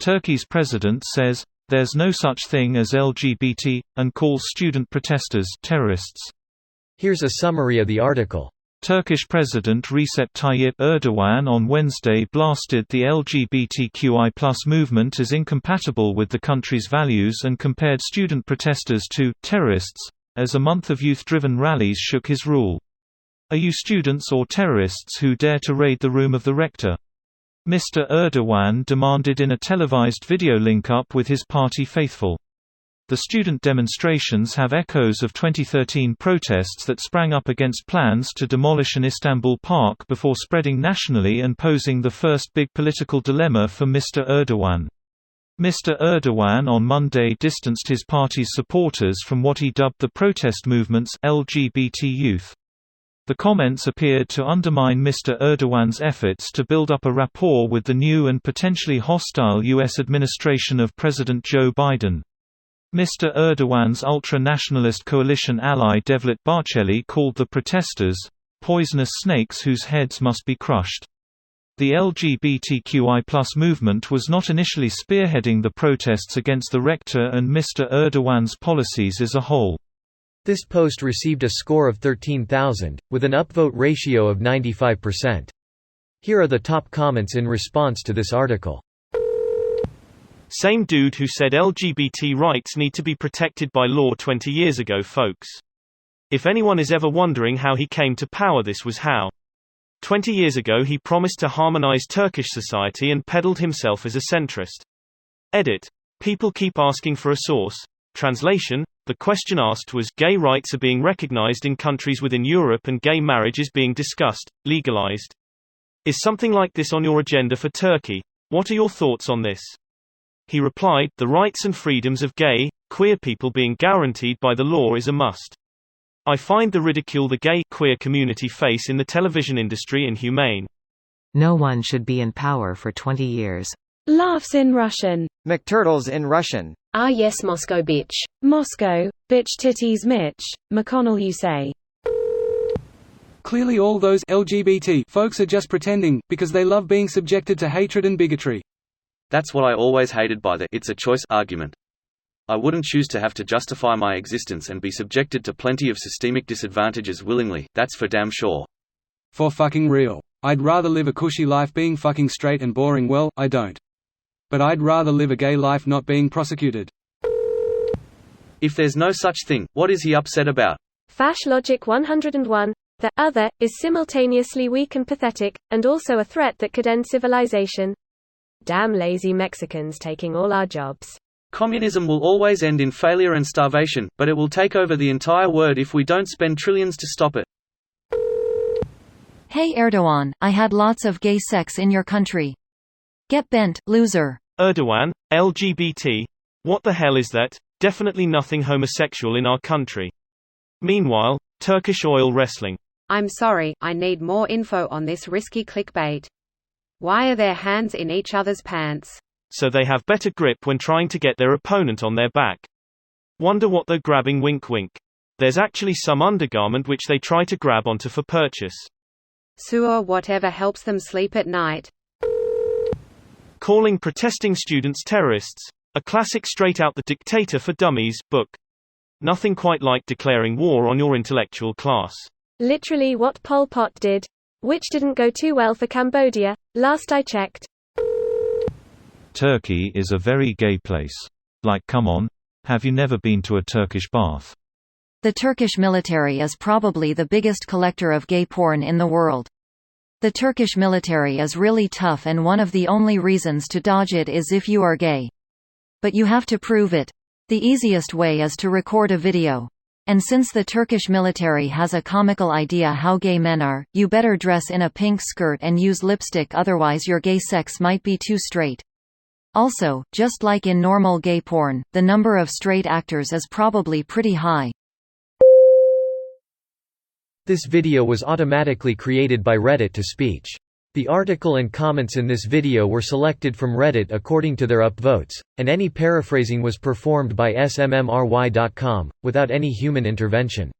Turkey's president says, "There's no such thing as LGBT," and calls student protesters terrorists. Here's a summary of the article. Turkish President Recep Tayyip Erdogan on Wednesday blasted the LGBTQI+ movement as incompatible with the country's values and compared student protesters to terrorists, as a month of youth-driven rallies shook his rule. "Are you students or terrorists who dare to raid the room of the rector?" Mr. Erdogan demanded in a televised video link-up with his party faithful. The student demonstrations have echoes of 2013 protests that sprang up against plans to demolish an Istanbul park before spreading nationally and posing the first big political dilemma for Mr. Erdogan. Mr. Erdogan on Monday distanced his party's supporters from what he dubbed the protest movement's LGBT youth. The comments appeared to undermine Mr. Erdogan's efforts to build up a rapport with the new and potentially hostile U.S. administration of President Joe Biden. Mr. Erdogan's ultra-nationalist coalition ally Devlet Bahçeli called the protesters poisonous snakes whose heads must be crushed. The LGBTQI+ movement was not initially spearheading the protests against the rector and Mr. Erdogan's policies as a whole. This post received a score of 13,000, with an upvote ratio of 95%. Here are the top comments in response to this article. Same dude who said LGBT rights need to be protected by law 20 years ago, folks. If anyone is ever wondering how he came to power, this was how. 20 years ago he promised to harmonize Turkish society and peddled himself as a centrist. Edit. People keep asking for a source. Translation: the question asked was, gay rights are being recognized in countries within Europe and gay marriage is being discussed, legalized. Is something like this on your agenda for Turkey? What are your thoughts on this? He replied, the rights and freedoms of gay, queer people being guaranteed by the law is a must. I find the ridicule the gay, queer community face in the television industry inhumane. No one should be in power for 20 years. Laughs in Russian. McTurtles in Russian. Ah yes, Moscow bitch. Moscow, bitch titties Mitch. McConnell you say. Clearly all those LGBT folks are just pretending, because they love being subjected to hatred and bigotry. That's what I always hated by the "it's a choice" argument. I wouldn't choose to have to justify my existence and be subjected to plenty of systemic disadvantages willingly, that's for damn sure. For fucking real. I'd rather live a cushy life being fucking straight and boring. Well, I don't. But I'd rather live a gay life not being prosecuted. If there's no such thing, what is he upset about? Fash Logic 101. The other is simultaneously weak and pathetic, and also a threat that could end civilization. Damn lazy Mexicans taking all our jobs. Communism will always end in failure and starvation, but it will take over the entire world if we don't spend trillions to stop it. Hey Erdogan, I had lots of gay sex in your country. Get bent, loser. Erdogan, LGBT? What the hell is that? Definitely nothing homosexual in our country. Meanwhile, Turkish oil wrestling. I'm sorry, I need more info on this risky clickbait. Why are their hands in each other's pants? So they have better grip when trying to get their opponent on their back. Wonder what they're grabbing, wink wink. There's actually some undergarment which they try to grab onto for purchase. Sewer whatever helps them sleep at night. Calling protesting students terrorists. A classic straight out the Dictator for Dummies book. Nothing quite like declaring war on your intellectual class. Literally what Pol Pot did. Which didn't go too well for Cambodia, last I checked. Turkey is a very gay place. Like, come on. Have you never been to a Turkish bath? The Turkish military is probably the biggest collector of gay porn in the world. The Turkish military is really tough, and one of the only reasons to dodge it is if you are gay. But you have to prove it. The easiest way is to record a video. And since the Turkish military has a comical idea how gay men are, you better dress in a pink skirt and use lipstick, otherwise your gay sex might be too straight. Also, just like in normal gay porn, the number of straight actors is probably pretty high. This video was automatically created by Reddit to speech. The article and comments in this video were selected from Reddit according to their upvotes, and any paraphrasing was performed by smmry.com, without any human intervention.